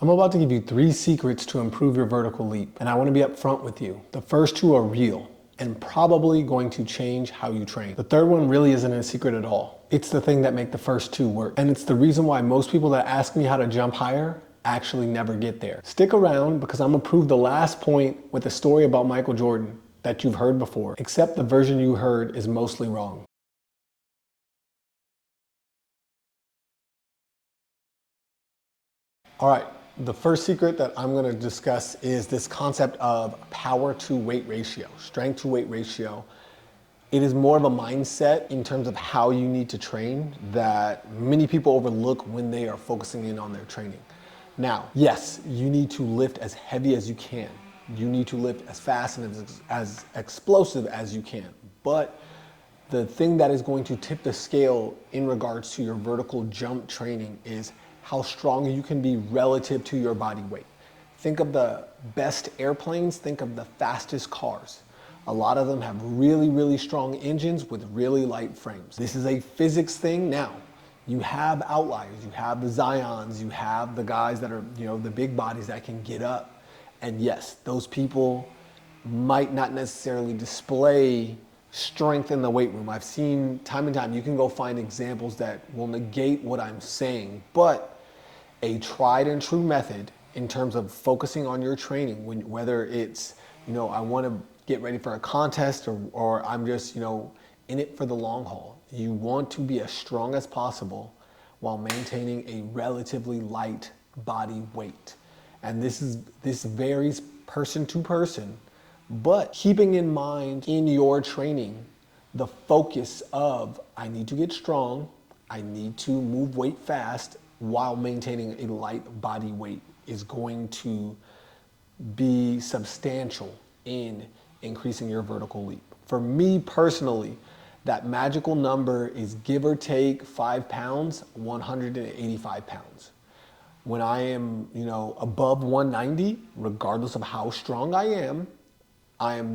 I'm about to give you 3 secrets to improve your vertical leap, and I want to be upfront with you. The first 2 are real and probably going to change how you train. The third one really isn't a secret at all. It's the thing that make the first 2 work. And it's the reason why most people that ask me how to jump higher actually never get there. Stick around because I'm gonna prove the last point with a story about Michael Jordan that you've heard before, except the version you heard is mostly wrong. All right, the first secret that I'm gonna discuss is this concept of power to weight ratio, strength to weight ratio. It is more of a mindset in terms of how you need to train that many people overlook when they are focusing in on their training. Now, yes, you need to lift as heavy as you can. You need to lift as fast and as explosive as you can. But the thing that is going to tip the scale in regards to your vertical jump training is how strong you can be relative to your body weight. Think of the best airplanes, think of the fastest cars. A lot of them have really, really strong engines with really light frames. This is a physics thing. Now, you have outliers, you have the Zions, you have the guys that are, the big bodies that can get up. And yes, those people might not necessarily display strength in the weight room. I've seen time and time, you can go find examples that will negate what I'm saying, but a tried and true method in terms of focusing on your training, whether it's, I want to get ready for a contest or I'm just, in it for the long haul. You want to be as strong as possible while maintaining a relatively light body weight. And this varies person to person, but keeping in mind in your training, the focus of I need to get strong, I need to move weight fast while maintaining a light body weight is going to be substantial in increasing your vertical leap. For me personally, that magical number is give or take 5 pounds, 185 pounds. When I am, above 190, regardless of how strong I am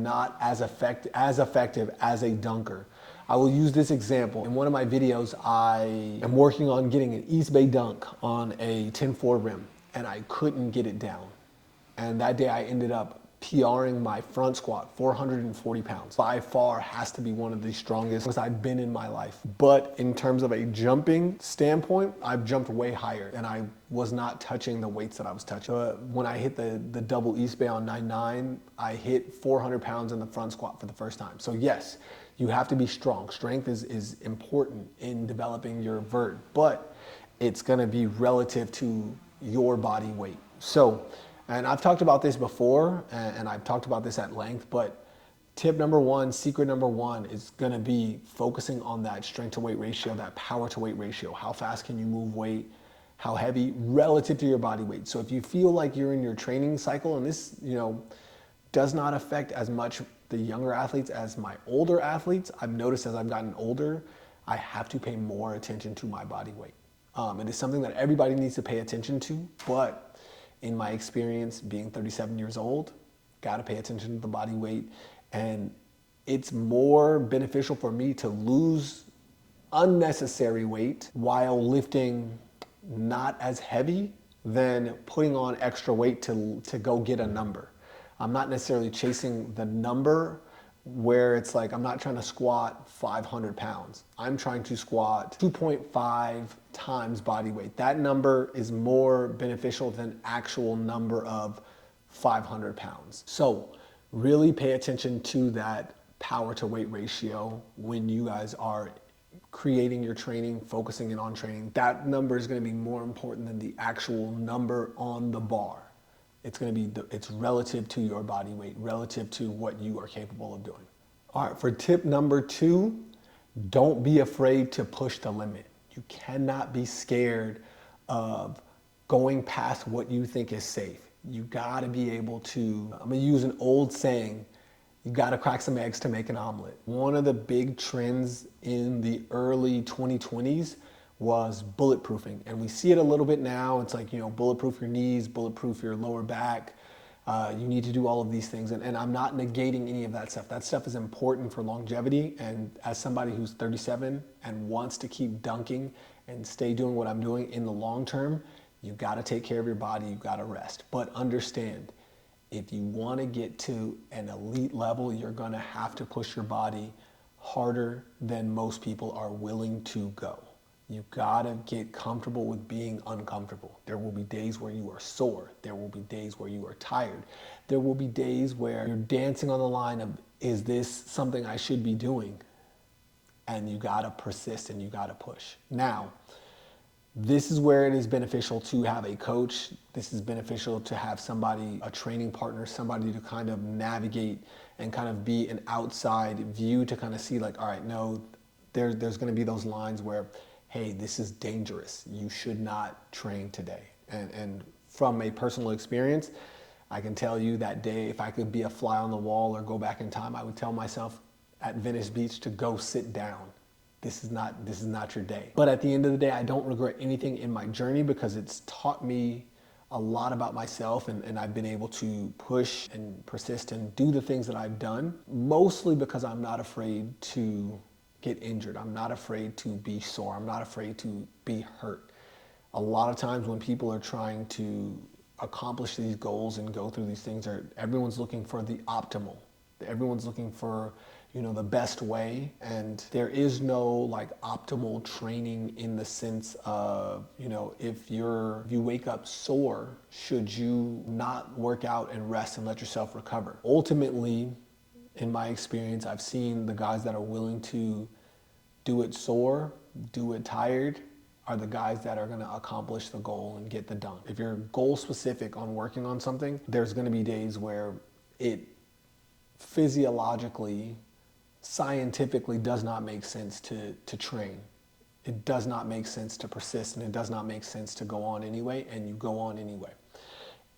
not as effective as a dunker. I will use this example. In one of my videos, I am working on getting an East Bay dunk on a 10-4 rim, and I couldn't get it down. And that day I ended up PRing my front squat, 440 pounds. By far has to be one of the strongest I've been in my life. But in terms of a jumping standpoint, I've jumped way higher and I was not touching the weights that I was touching. When I hit the double East Bay on 9.9, I hit 400 pounds in the front squat for the first time. So yes, you have to be strong. Strength is important in developing your vert, but it's gonna be relative to your body weight. So, and I've talked about this before, and I've talked about this at length, but tip number 1, secret number 1 is gonna be focusing on that strength to weight ratio, that power to weight ratio. How fast can you move weight? How heavy relative to your body weight? So if you feel like you're in your training cycle, and this, does not affect as much the younger athletes as my older athletes, I've noticed as I've gotten older, I have to pay more attention to my body weight. It is something that everybody needs to pay attention to, but in my experience, being 37 years old, gotta pay attention to the body weight. And it's more beneficial for me to lose unnecessary weight while lifting not as heavy than putting on extra weight to go get a number. I'm not necessarily chasing the number where it's like, I'm not trying to squat 500 pounds. I'm trying to squat 2.5 times body weight. That number is more beneficial than actual number of 500 pounds. So really pay attention to that power to weight ratio when you guys are creating your training, focusing in on training. That number is gonna be more important than the actual number on the bar. It's going to be, it's relative to your body weight, relative to what you are capable of doing. All right, for tip number 2, don't be afraid to push the limit. You cannot be scared of going past what you think is safe. You got to be able to, I'm going to use an old saying, you got to crack some eggs to make an omelet. One of the big trends in the early 2020s was bulletproofing. And we see it a little bit now. It's like, bulletproof your knees, bulletproof your lower back. You need to do all of these things. And I'm not negating any of that stuff. That stuff is important for longevity. And as somebody who's 37 and wants to keep dunking and stay doing what I'm doing in the long term, You got to take care of your body, you got to rest. But understand, if you want to get to an elite level, you're going to have to push your body harder than most people are willing to go. You gotta get comfortable with being uncomfortable. There will be days where you are sore. There will be days where you are tired. There will be days where you're dancing on the line of, is this something I should be doing? And you gotta persist and you gotta push. Now, this is where it is beneficial to have a coach. This is beneficial to have somebody, a training partner, somebody to kind of navigate and kind of be an outside view to kind of see like, all right, no, there's gonna be those lines where, hey, this is dangerous. You should not train today. And from a personal experience, I can tell you that day, if I could be a fly on the wall or go back in time, I would tell myself at Venice Beach to go sit down. This is not your day. But at the end of the day, I don't regret anything in my journey because it's taught me a lot about myself, and I've been able to push and persist and do the things that I've done, mostly because I'm not afraid to get injured. I'm not afraid to be sore. I'm not afraid to be hurt. A lot of times when people are trying to accomplish these goals and go through these things, everyone's looking for the optimal. Everyone's looking for, the best way, and there is no like optimal training in the sense of, if you wake up sore, should you not work out and rest and let yourself recover? Ultimately, in my experience, I've seen the guys that are willing to do it sore, do it tired, are the guys that are gonna accomplish the goal and get the done. If you're goal specific on working on something, there's gonna be days where it physiologically, scientifically does not make sense to train. It does not make sense to persist, and it does not make sense to go on anyway, and you go on anyway.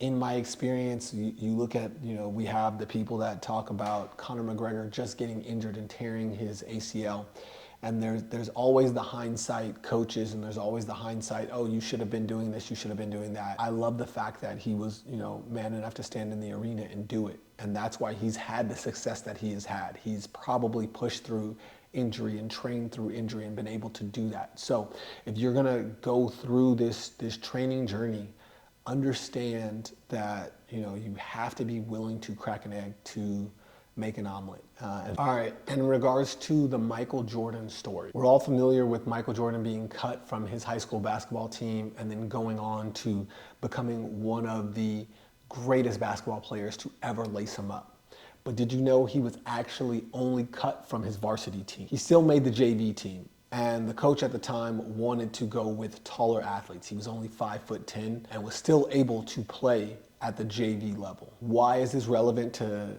In my experience, you look at, we have the people that talk about Conor McGregor just getting injured and tearing his ACL. And there's always the hindsight coaches, and there's always the hindsight, oh, you should have been doing this, you should have been doing that. I love the fact that he was, man enough to stand in the arena and do it. And that's why he's had the success that he has had. He's probably pushed through injury and trained through injury and been able to do that. So if you're gonna go through this training journey, understand that, you have to be willing to crack an egg to make an omelet. All right, in regards to the Michael Jordan story, we're all familiar with Michael Jordan being cut from his high school basketball team and then going on to becoming one of the greatest basketball players to ever lace him up. But did you know he was actually only cut from his varsity team? He still made the JV team. And the coach at the time wanted to go with taller athletes. He was only 5'10" and was still able to play at the JV level. Why is this relevant to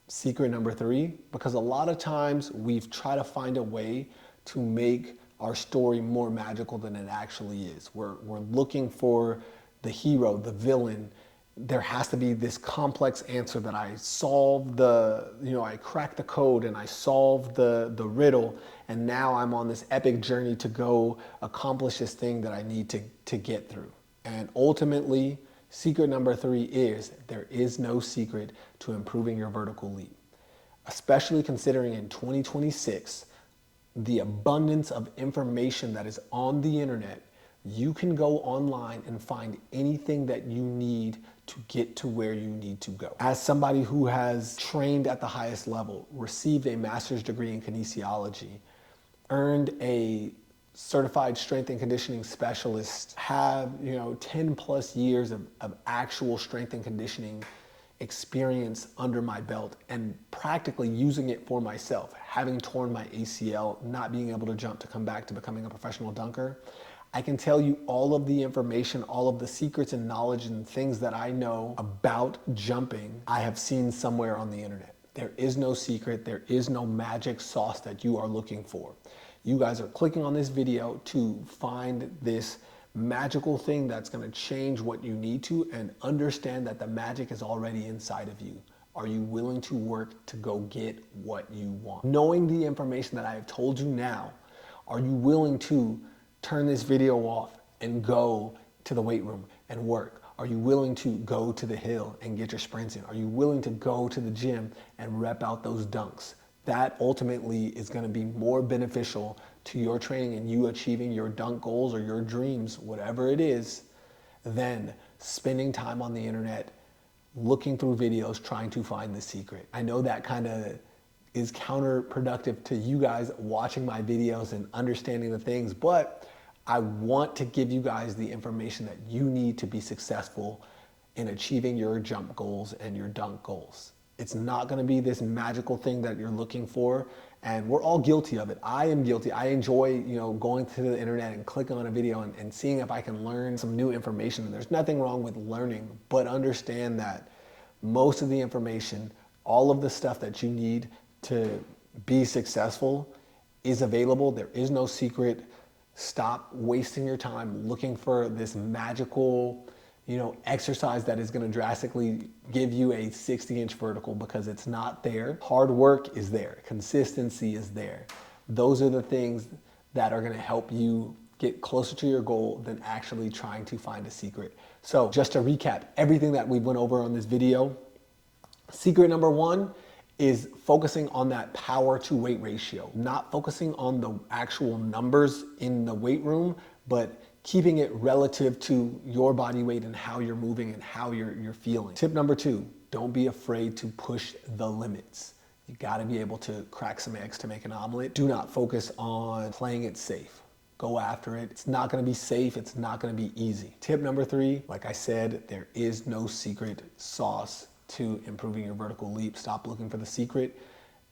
secret number 3? Because a lot of times we've tried to find a way to make our story more magical than it actually is. We're looking for the hero, the villain. There has to be this complex answer that I solved I cracked the code and I solved the riddle, and now I'm on this epic journey to go accomplish this thing that I need to get through. And ultimately, secret number 3 is there is no secret to improving your vertical leap, especially considering in 2026, the abundance of information that is on the internet. You can go online and find anything that you need to get to where you need to go. As somebody who has trained at the highest level, received a master's degree in kinesiology, earned a certified strength and conditioning specialist, have 10 plus years of actual strength and conditioning experience under my belt and practically using it for myself, having torn my ACL, not being able to jump to come back to becoming a professional dunker, I can tell you all of the information, all of the secrets and knowledge and things that I know about jumping, I have seen somewhere on the internet. There is no secret, there is no magic sauce that you are looking for. You guys are clicking on this video to find this magical thing that's gonna change what you need to, and understand that the magic is already inside of you. Are you willing to work to go get what you want? Knowing the information that I have told you now, are you willing to turn this video off and go to the weight room and work? Are you willing to go to the hill and get your sprints in? Are you willing to go to the gym and rep out those dunks? That ultimately is going to be more beneficial to your training and you achieving your dunk goals or your dreams, whatever it is, than spending time on the internet looking through videos trying to find the secret. I know that kind of is counterproductive to you guys watching my videos and understanding the things, but I want to give you guys the information that you need to be successful in achieving your jump goals and your dunk goals. It's not gonna be this magical thing that you're looking for, and we're all guilty of it. I am guilty. I enjoy, going to the internet and clicking on a video and seeing if I can learn some new information. There's nothing wrong with learning, but understand that most of the information, all of the stuff that you need to be successful is available. There is no secret. Stop wasting your time looking for this magical, exercise that is going to drastically give you a 60-inch vertical, because it's not there. Hard work is there. Consistency is there. Those are the things that are going to help you get closer to your goal than actually trying to find a secret. So just to recap everything that we went over on this video, secret number one is focusing on that power to weight ratio, not focusing on the actual numbers in the weight room, but keeping it relative to your body weight and how you're moving and how you're feeling. Tip number two, don't be afraid to push the limits. You gotta be able to crack some eggs to make an omelet. Do not focus on playing it safe. Go after it. It's not gonna be safe, it's not gonna be easy. Tip number three, like I said, there is no secret sauce to improving your vertical leap. Stop looking for the secret.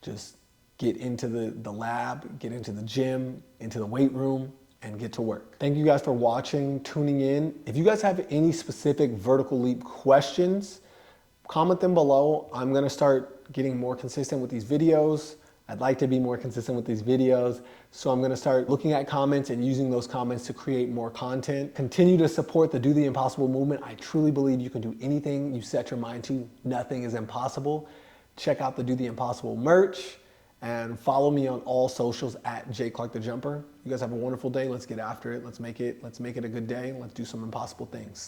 Just get into the lab, get into the gym, into the weight room, and get to work. Thank you guys for watching, tuning in. If you guys have any specific vertical leap questions, comment them below. I'm gonna start getting more consistent with these videos. I'd like to be more consistent with these videos. So I'm gonna start looking at comments and using those comments to create more content. Continue to support the Do the Impossible movement. I truly believe you can do anything you set your mind to. Nothing is impossible. Check out the Do the Impossible merch and follow me on all socials at Jay Clark the Jumper. You guys have a wonderful day. Let's get after it. Let's make it a good day. Let's do some impossible things.